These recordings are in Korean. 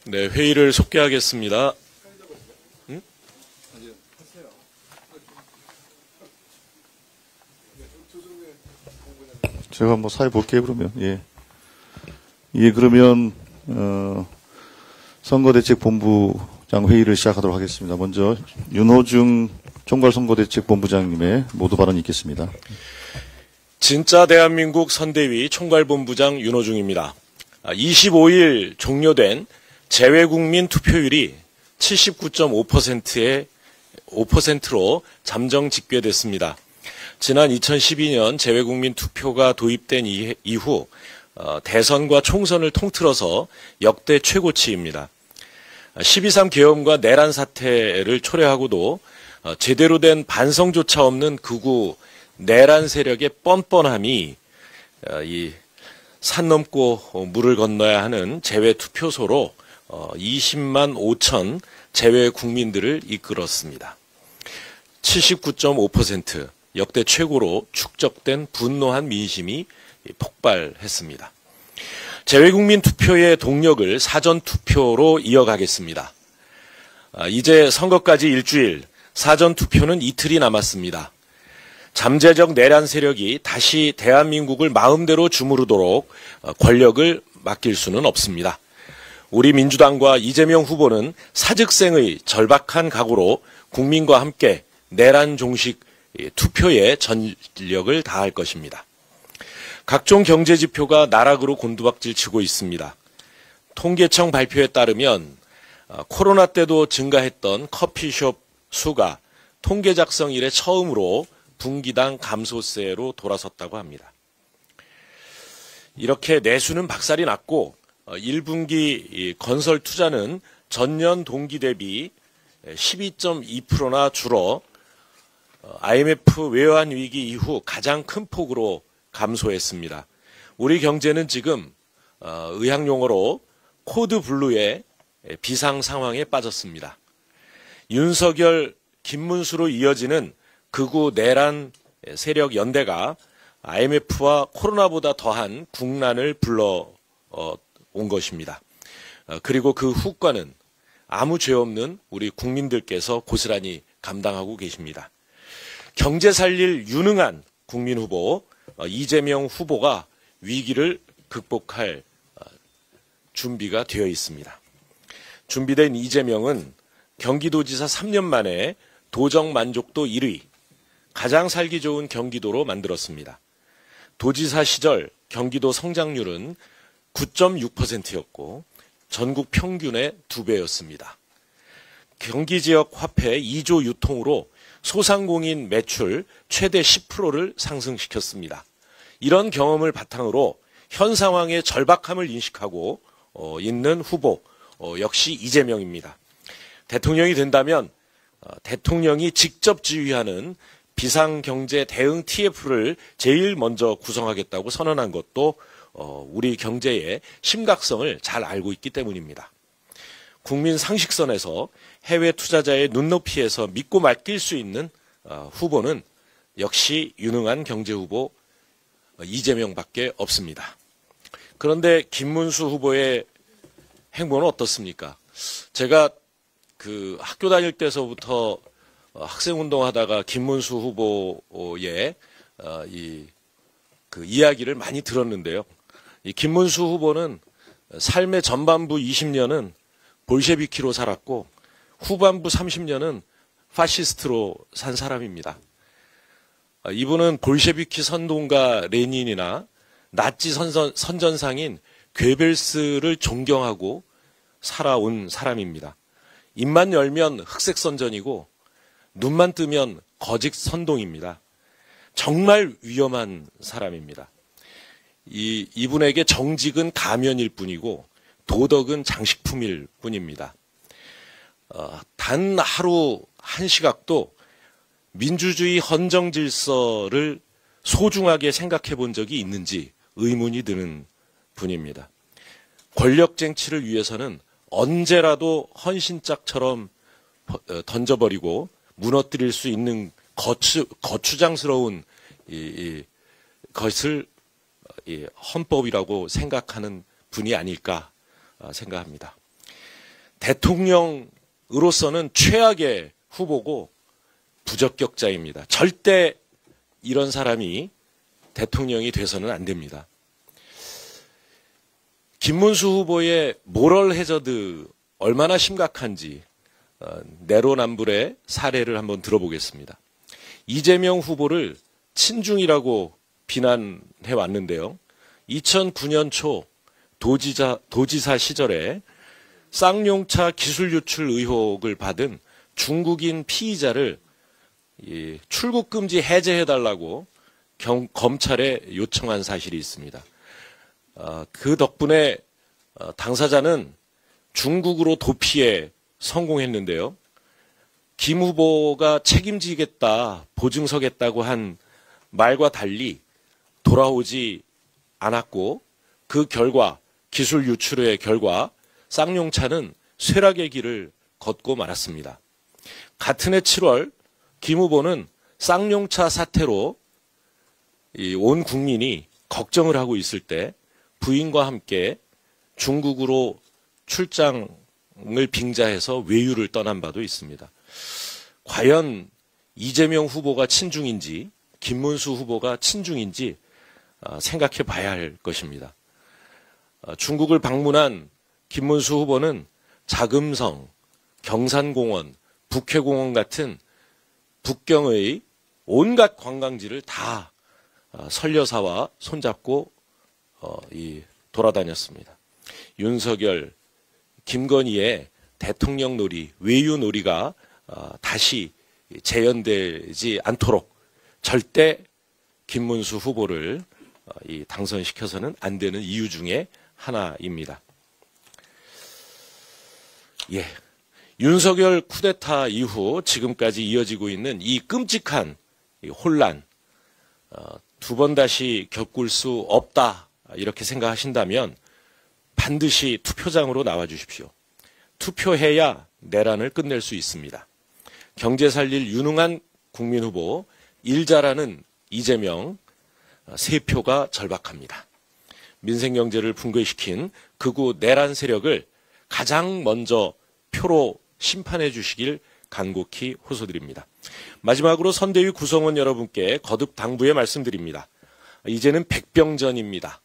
네, 회의를 속개하겠습니다. 응? 제가 한번 사회 볼게요, 그러면. 예. 예, 그러면, 선거대책본부장 회의를 시작하도록 하겠습니다. 먼저, 윤호중 총괄선거대책본부장님의 모두 발언이 있겠습니다. 진짜 대한민국 선대위 총괄본부장 윤호중입니다. 25일 종료된 재외국민 투표율이 79.5%로 잠정 집계됐습니다. 지난 2012년 재외국민 투표가 도입된 이후 대선과 총선을 통틀어서 역대 최고치입니다. 12.3 계엄과 내란 사태를 초래하고도 제대로 된 반성조차 없는 극우 내란 세력의 뻔뻔함이 이 산 넘고 물을 건너야 하는 재외 투표소로 20만 5천 재외 국민들을 이끌었습니다. 79.5% 역대 최고로 축적된 분노한 민심이 폭발했습니다. 재외국민 투표의 동력을 사전 투표로 이어가겠습니다. 이제 선거까지 일주일, 사전 투표는 이틀이 남았습니다. 잠재적 내란 세력이 다시 대한민국을 마음대로 주무르도록 권력을 맡길 수는 없습니다. 우리 민주당과 이재명 후보는 사직생의 절박한 각오로 국민과 함께 내란 종식 투표에 전력을 다할 것입니다. 각종 경제 지표가 나락으로 곤두박질 치고 있습니다. 통계청 발표에 따르면 코로나 때도 증가했던 커피숍 수가 통계 작성 이래 처음으로 분기당 감소세로 돌아섰다고 합니다. 이렇게 내수는 박살이 났고 1분기 건설 투자는 전년 동기 대비 12.2%나 줄어 IMF 외환 위기 이후 가장 큰 폭으로 감소했습니다. 우리 경제는 지금 의학용어로 코드 블루의 비상 상황에 빠졌습니다. 윤석열, 김문수로 이어지는 극우 내란 세력 연대가 IMF와 코로나보다 더한 국난을 불러온 것입니다. 그리고 그 후과는 아무 죄 없는 우리 국민들께서 고스란히 감당하고 계십니다. 경제 살릴 유능한 국민 후보 이재명 후보가 위기를 극복할 준비가 되어 있습니다. 준비된 이재명은 경기도지사 3년 만에 도정 만족도 1위, 가장 살기 좋은 경기도로 만들었습니다. 도지사 시절 경기도 성장률은 9.6%였고 전국 평균의 2배였습니다. 경기지역 화폐 2조 유통으로 소상공인 매출 최대 10%를 상승시켰습니다. 이런 경험을 바탕으로 현 상황의 절박함을 인식하고 있는 후보 역시 이재명입니다. 대통령이 된다면 대통령이 직접 지휘하는 비상경제 대응 TF를 제일 먼저 구성하겠다고 선언한 것도 우리 경제의 심각성을 잘 알고 있기 때문입니다. 국민 상식선에서 해외 투자자의 눈높이에서 믿고 맡길 수 있는 후보는 역시 유능한 경제 후보 이재명밖에 없습니다. 그런데 김문수 후보의 행보는 어떻습니까? 제가 그 학교 다닐 때서부터 학생운동하다가 김문수 후보의 그 이야기를 많이 들었는데요. 이 김문수 후보는 삶의 전반부 20년은 볼셰비키로 살았고 후반부 30년은 파시스트로 산 사람입니다. 이분은 볼셰비키 선동가 레닌이나 나치 선전상인 괴벨스를 존경하고 살아온 사람입니다. 입만 열면 흑색 선전이고 눈만 뜨면 거짓 선동입니다. 정말 위험한 사람입니다. 이분에게 정직은 가면일 뿐이고 도덕은 장식품일 뿐입니다. 단 하루 한 시각도 민주주의 헌정 질서를 소중하게 생각해 본 적이 있는지 의문이 드는 분입니다. 권력 쟁취를 위해서는 언제라도 헌신짝처럼 던져버리고 무너뜨릴 수 있는 거추장스러운 것을 헌법이라고 생각하는 분이 아닐까 생각합니다. 대통령으로서는 최악의 후보고 부적격자입니다. 절대 이런 사람이 대통령이 돼서는 안 됩니다. 김문수 후보의 모럴 해저드 얼마나 심각한지 내로남불의 사례를 한번 들어보겠습니다. 이재명 후보를 친중이라고 비난해 왔는데요. 2009년 초 도지사 시절에 쌍용차 기술 유출 의혹을 받은 중국인 피의자를 출국 금지 해제해달라고 검찰에 요청한 사실이 있습니다. 그 덕분에 당사자는 중국으로 도피에 성공했는데요. 김 후보가 책임지겠다, 보증서겠다고 한 말과 달리 돌아오지 않았고 그 결과 기술 유출의 결과 쌍용차는 쇠락의 길을 걷고 말았습니다. 같은 해 7월 김 후보는 쌍용차 사태로 온 국민이 걱정을 하고 있을 때 부인과 함께 중국으로 출장을 빙자해서 외유를 떠난 바도 있습니다. 과연 이재명 후보가 친중인지 김문수 후보가 친중인지 생각해 봐야 할 것입니다. 중국을 방문한 김문수 후보는 자금성, 경산공원, 북해공원 같은 북경의 온갖 관광지를 다 설여사와 손잡고 돌아다녔습니다. 윤석열, 김건희의 대통령 놀이, 외유 놀이가 다시 재현되지 않도록 절대 김문수 후보를 당선시켜서는 안 되는 이유 중에 하나입니다. 예, 윤석열 쿠데타 이후 지금까지 이어지고 있는 이 끔찍한 혼란, 두 번 다시 겪을 수 없다 이렇게 생각하신다면 반드시 투표장으로 나와 주십시오. 투표해야 내란을 끝낼 수 있습니다. 경제 살릴 유능한 국민 후보, 일 잘하는 이재명, 3표가 절박합니다. 민생 경제를 붕괴시킨 극우 내란 세력을 가장 먼저 표로 심판해 주시길 간곡히 호소드립니다. 마지막으로 선대위 구성원 여러분께 거듭 당부의 말씀드립니다. 이제는 백병전입니다.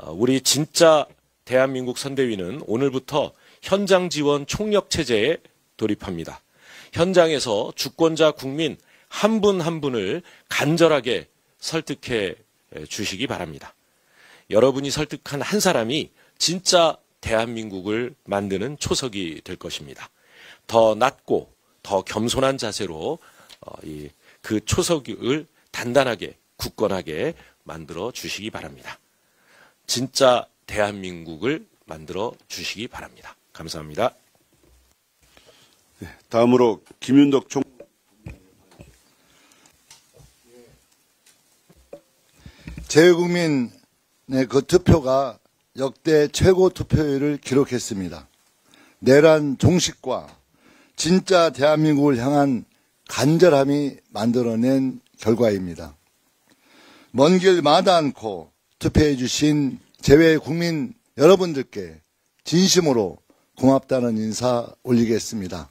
우리 진짜 대한민국 선대위는 오늘부터 현장 지원 총력 체제에 돌입합니다. 현장에서 주권자 국민 한 분 한 분을 간절하게 설득해 주시기 바랍니다. 여러분이 설득한 한 사람이 진짜 대한민국을 만드는 초석이 될 것입니다. 더 낮고 더 겸손한 자세로 그 초석을 단단하게 굳건하게 만들어 주시기 바랍니다. 진짜 대한민국을 만들어 주시기 바랍니다. 감사합니다. 네, 다음으로 김윤덕 총 재외국민의 그 투표가 역대 최고 투표율을 기록했습니다. 내란 종식과 진짜 대한민국을 향한 간절함이 만들어낸 결과입니다. 먼 길 마다 않고 투표해 주신 재외국민 여러분들께 진심으로 고맙다는 인사 올리겠습니다.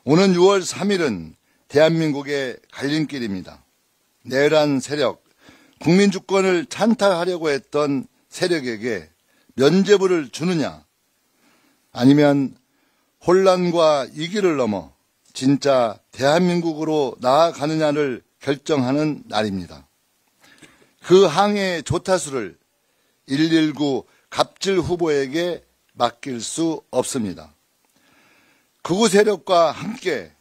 오는 6월 3일은 대한민국의 갈림길입니다. 내란 세력, 국민 주권을 찬탈하려고 했던 세력에게 면죄부를 주느냐, 아니면 혼란과 위기를 넘어 진짜 대한민국으로 나아가느냐를 결정하는 날입니다. 그 항해의 조타수를 119 갑질 후보에게 맡길 수 없습니다. 극우 세력과 함께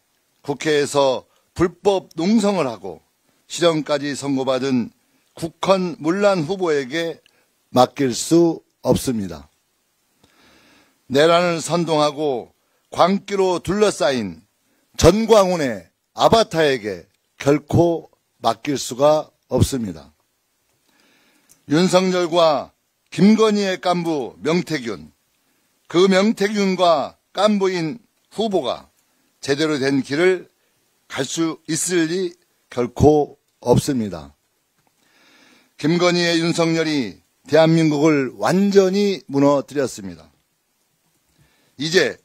국회에서 불법 농성을 하고 실형까지 선고받은 국헌 문란 후보에게 맡길 수 없습니다. 내란을 선동하고 광기로 둘러싸인 전광훈의 아바타에게 결코 맡길 수가 없습니다. 윤석열과 김건희의 깐부 명태균, 그 명태균과 깐부인 후보가 제대로 된 길을 갈 수 있을 리 결코 없습니다. 김건희의 윤석열이 대한민국을 완전히 무너뜨렸습니다. 이제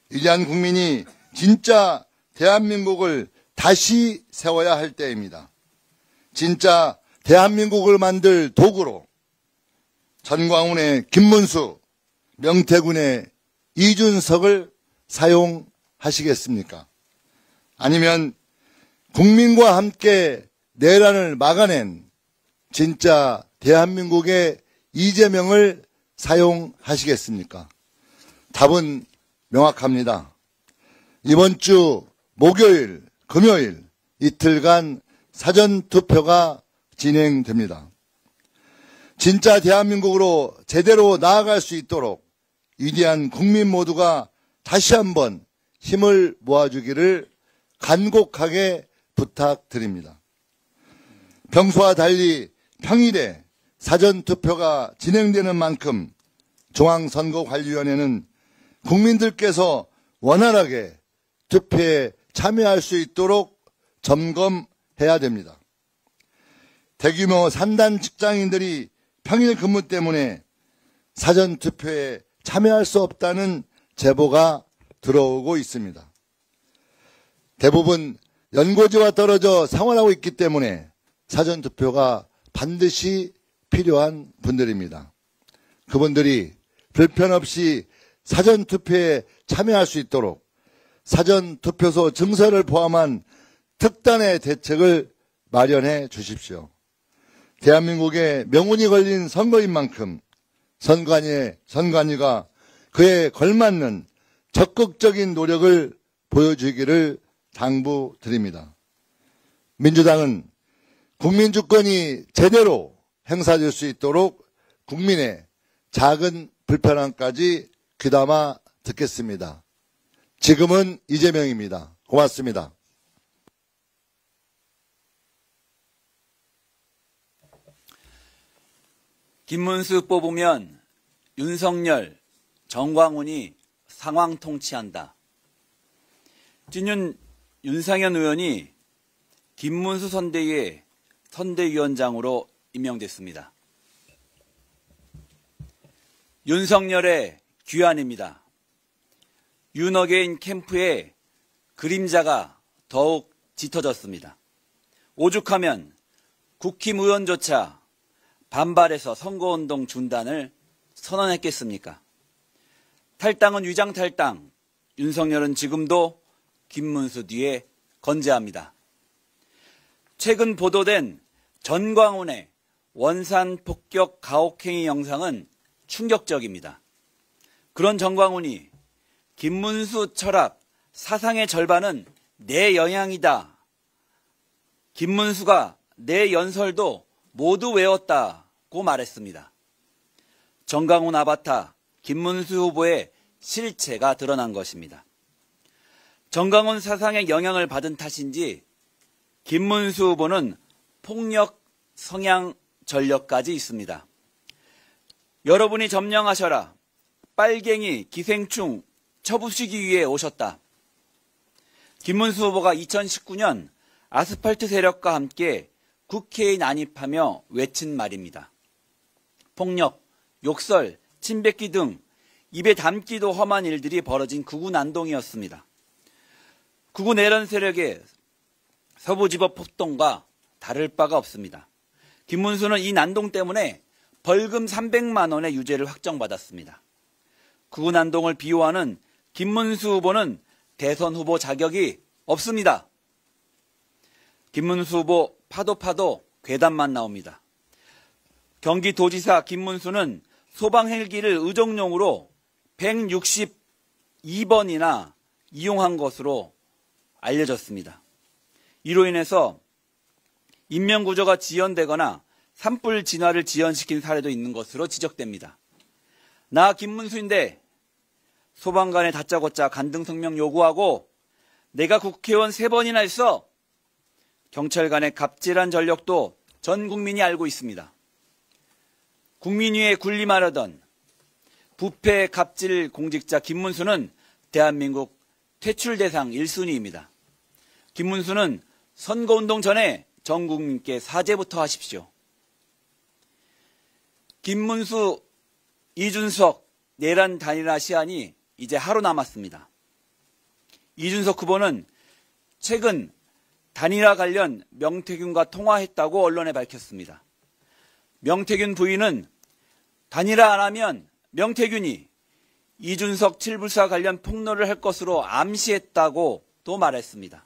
위대한 국민이 진짜 대한민국을 다시 세워야 할 때입니다. 진짜 대한민국을 만들 도구로 전광훈의 김문수, 명태균의 이준석을 사용하시겠습니까? 아니면 국민과 함께 내란을 막아낸 진짜 대한민국의 이재명을 사용하시겠습니까? 답은 명확합니다. 이번 주 목요일, 금요일 이틀간 사전투표가 진행됩니다. 진짜 대한민국으로 제대로 나아갈 수 있도록 위대한 국민 모두가 다시 한번 힘을 모아주기를 간곡하게 부탁드립니다. 평소와 달리 평일에 사전투표가 진행되는 만큼 중앙선거관리위원회는 국민들께서 원활하게 투표에 참여할 수 있도록 점검해야 됩니다. 대규모 산단 직장인들이 평일 근무 때문에 사전투표에 참여할 수 없다는 제보가 들어오고 있습니다. 대부분 연고지와 떨어져 생활하고 있기 때문에 사전투표가 반드시 필요한 분들입니다. 그분들이 불편 없이 사전투표에 참여할 수 있도록 사전투표소 증서를 포함한 특단의 대책을 마련해 주십시오. 대한민국의 명운이 걸린 선거인 만큼 선관위가 그에 걸맞는 적극적인 노력을 보여주기를 당부드립니다. 민주당은 국민 주권이 제대로 행사될 수 있도록 국민의 작은 불편함까지 귀담아 듣겠습니다. 지금은 이재명입니다. 고맙습니다. 김문수 뽑으면 윤석열, 정광훈이 상황 통치한다. 진윤 윤상현 의원이 김문수 선대위의 선대위원장으로 임명됐습니다. 윤석열의 귀환입니다. 윤어게인 캠프의 그림자가 더욱 짙어졌습니다. 오죽하면 국힘의원조차 반발해서 선거운동 중단을 선언했겠습니까? 탈당은 위장탈당, 윤석열은 지금도 김문수 뒤에 건재합니다. 최근 보도된 전광훈의 원산 폭격 가혹행위 영상은 충격적입니다. 그런 전광훈이 김문수 철학, 사상의 절반은 내 영향이다. 김문수가 내 연설도 모두 외웠다고 말했습니다. 전광훈 아바타 김문수 후보의 실체가 드러난 것입니다. 전광훈 사상의 영향을 받은 탓인지 김문수 후보는 폭력 성향 전력까지 있습니다. 여러분이 점령하셔라. 빨갱이, 기생충 쳐부수기 위해 오셨다. 김문수 후보가 2019년 아스팔트 세력과 함께 국회에 난입하며 외친 말입니다. 폭력, 욕설, 침뱉기 등 입에 담기도 험한 일들이 벌어진 극우 난동이었습니다. 극우 내란 세력의 서부지법 폭동과 다를 바가 없습니다. 김문수는 이 난동 때문에 벌금 300만 원의 유죄를 확정받았습니다. 극우 난동을 비호하는 김문수 후보는 대선 후보 자격이 없습니다. 김문수 후보 파도 괴담만 나옵니다. 경기도지사 김문수는 소방 헬기를 의정용으로 162번이나 이용한 것으로 알려졌습니다. 이로 인해서 인명구조가 지연되거나 산불 진화를 지연시킨 사례도 있는 것으로 지적됩니다. 나 김문수인데 소방관에 다짜고짜 간등 성명 요구하고 내가 국회의원 3번이나 했어. 경찰관의 갑질한 전력도 전 국민이 알고 있습니다. 국민위에 군림하려던 부패 갑질 공직자 김문수는 대한민국 퇴출 대상 1순위입니다. 김문수는 선거운동 전에 전 국민께 사죄부터 하십시오. 김문수, 이준석 내란 단일화 시한이 이제 하루 남았습니다. 이준석 후보는 최근 단일화 관련 명태균과 통화했다고 언론에 밝혔습니다. 명태균 부인은 단일화 안 하면 명태균이 이준석 7불사 관련 폭로를 할 것으로 암시했다고 또 말했습니다.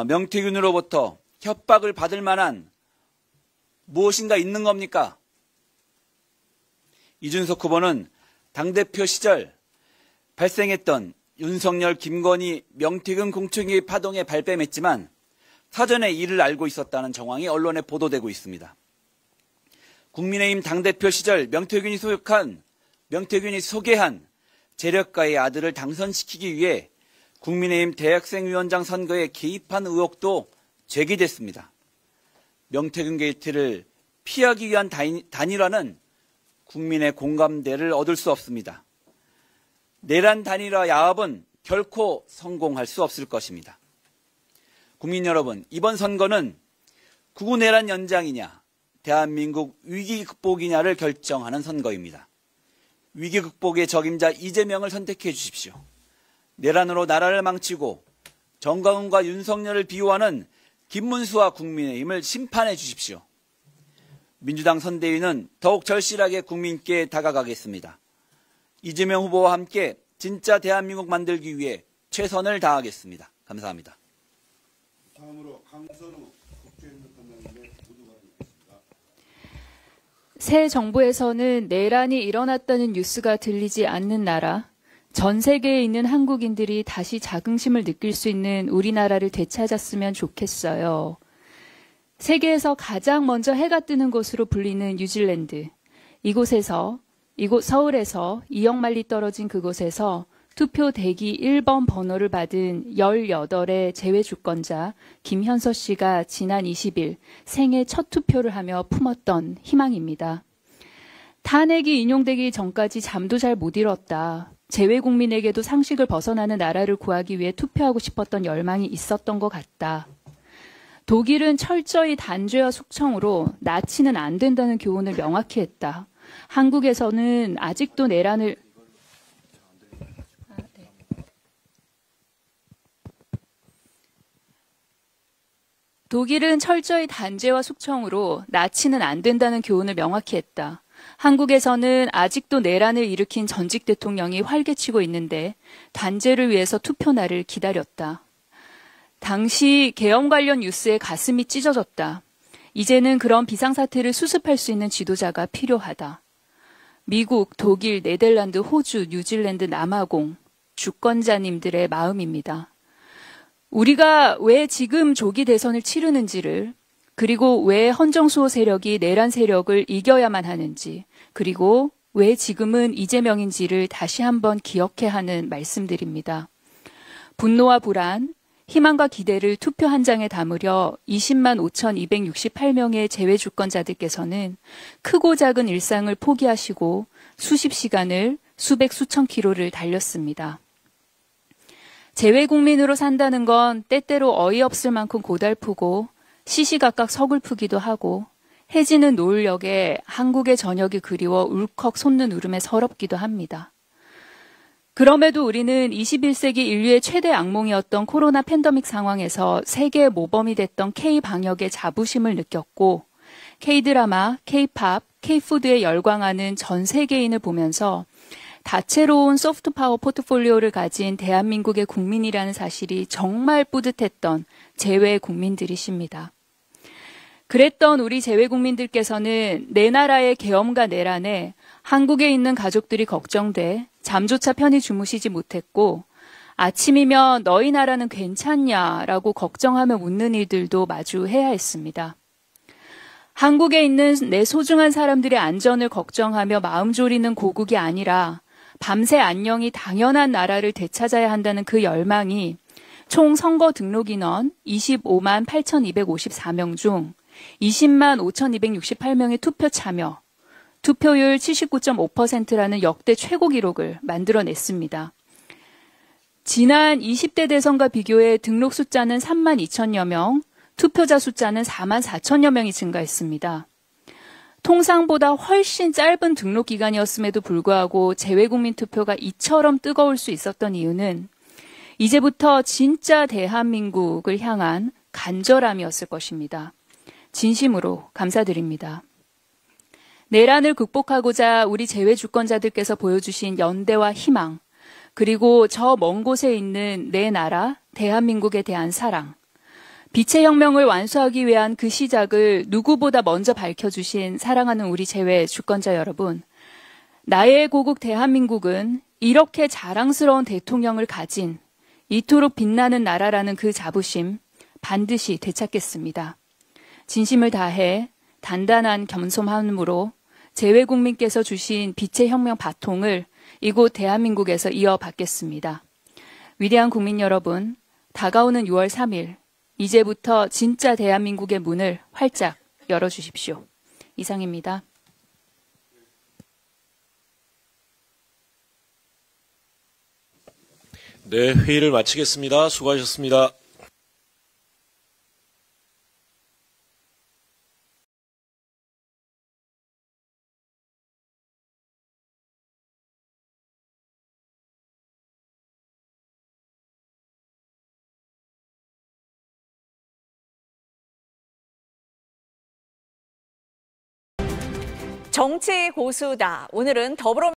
명태균으로부터 협박을 받을 만한 무엇인가 있는 겁니까? 이준석 후보는 당대표 시절 발생했던 윤석열, 김건희, 명태균 공천계의 파동에 발뺌했지만 사전에 이를 알고 있었다는 정황이 언론에 보도되고 있습니다. 국민의힘 당대표 시절 명태균이 소개한 재력가의 아들을 당선시키기 위해 국민의힘 대학생위원장 선거에 개입한 의혹도 제기됐습니다. 명태균 게이트를 피하기 위한 단일화는 국민의 공감대를 얻을 수 없습니다. 내란 단일화 야합은 결코 성공할 수 없을 것입니다. 국민 여러분, 이번 선거는 구구 내란 연장이냐, 대한민국 위기 극복이냐를 결정하는 선거입니다. 위기 극복의 적임자 이재명을 선택해 주십시오. 내란으로 나라를 망치고 정광훈과 윤석열을 비호하는 김문수와 국민의힘을 심판해 주십시오. 민주당 선대위는 더욱 절실하게 국민께 다가가겠습니다. 이재명 후보와 함께 진짜 대한민국 만들기 위해 최선을 다하겠습니다. 감사합니다. 다음으로 강선우 국제협력단장님의 모두가 있습니다. 새 정부에서는 내란이 일어났다는 뉴스가 들리지 않는 나라, 전 세계에 있는 한국인들이 다시 자긍심을 느낄 수 있는 우리나라를 되찾았으면 좋겠어요. 세계에서 가장 먼저 해가 뜨는 곳으로 불리는 뉴질랜드. 이곳 서울에서 2억 마일리 떨어진 그곳에서 투표 대기 1번 번호를 받은 18의 재외주권자 김현서 씨가 지난 20일 생애 첫 투표를 하며 품었던 희망입니다. 탄핵이 인용되기 전까지 잠도 잘 못 이뤘다. 재외국민에게도 상식을 벗어나는 나라를 구하기 위해 투표하고 싶었던 열망이 있었던 것 같다. 독일은 철저히 단죄와 숙청으로 나치는 안 된다는 교훈을 명확히 했다. 한국에서는 아직도 내란을 독일은 철저히 단죄와 숙청으로 나치는 안 된다는 교훈을 명확히 했다. 한국에서는 아직도 내란을 일으킨 전직 대통령이 활개치고 있는데 단죄를 위해서 투표날을 기다렸다. 당시 계엄 관련 뉴스에 가슴이 찢어졌다. 이제는 그런 비상사태를 수습할 수 있는 지도자가 필요하다. 미국, 독일, 네덜란드, 호주, 뉴질랜드, 남아공, 주권자님들의 마음입니다. 우리가 왜 지금 조기 대선을 치르는지를, 그리고 왜 헌정수호 세력이 내란 세력을 이겨야만 하는지, 그리고 왜 지금은 이재명인지를 다시 한번 기억해야 하는 말씀드립니다. 분노와 불안, 희망과 기대를 투표 한 장에 담으려 20만 5,268명의 재외주권자들께서는 크고 작은 일상을 포기하시고 수십 시간을 수백 수천 킬로를 달렸습니다. 재외국민으로 산다는 건 때때로 어이없을 만큼 고달프고 시시각각 서글프기도 하고 해지는 노을역에 한국의 저녁이 그리워 울컥 솟는 울음에 서럽기도 합니다. 그럼에도 우리는 21세기 인류의 최대 악몽이었던 코로나 팬데믹 상황에서 세계 모범이 됐던 K-방역의 자부심을 느꼈고 K-드라마, K-팝, K-푸드에 열광하는 전 세계인을 보면서 다채로운 소프트 파워 포트폴리오를 가진 대한민국의 국민이라는 사실이 정말 뿌듯했던 재외 국민들이십니다. 그랬던 우리 재외 국민들께서는 내 나라의 계엄과 내란에 한국에 있는 가족들이 걱정돼 잠조차 편히 주무시지 못했고 아침이면 너희 나라는 괜찮냐라고 걱정하며 묻는 일들도 마주해야 했습니다. 한국에 있는 내 소중한 사람들의 안전을 걱정하며 마음 졸이는 고국이 아니라 밤새 안녕이 당연한 나라를 되찾아야 한다는 그 열망이 총 선거 등록 인원 25만 8,254명 중 20만 5,268명의 투표 참여, 투표율 79.5%라는 역대 최고 기록을 만들어냈습니다. 지난 20대 대선과 비교해 등록 숫자는 3만 2천여 명, 투표자 숫자는 4만 4천여 명이 증가했습니다. 통상보다 훨씬 짧은 등록 기간이었음에도 불구하고 재외국민 투표가 이처럼 뜨거울 수 있었던 이유는 이제부터 진짜 대한민국을 향한 간절함이었을 것입니다. 진심으로 감사드립니다. 내란을 극복하고자 우리 재외 주권자들께서 보여주신 연대와 희망, 그리고 저 먼 곳에 있는 내 나라, 대한민국에 대한 사랑, 빛의 혁명을 완수하기 위한 그 시작을 누구보다 먼저 밝혀주신 사랑하는 우리 재외 주권자 여러분, 나의 고국 대한민국은 이렇게 자랑스러운 대통령을 가진 이토록 빛나는 나라라는 그 자부심 반드시 되찾겠습니다. 진심을 다해 단단한 겸손함으로 재외국민께서 주신 빛의 혁명 바통을 이곳 대한민국에서 이어받겠습니다. 위대한 국민 여러분, 다가오는 6월 3일, 이제부터 진짜 대한민국의 문을 활짝 열어주십시오. 이상입니다. 네, 회의를 마치겠습니다. 수고하셨습니다. 정치 고수다. 오늘은 더불어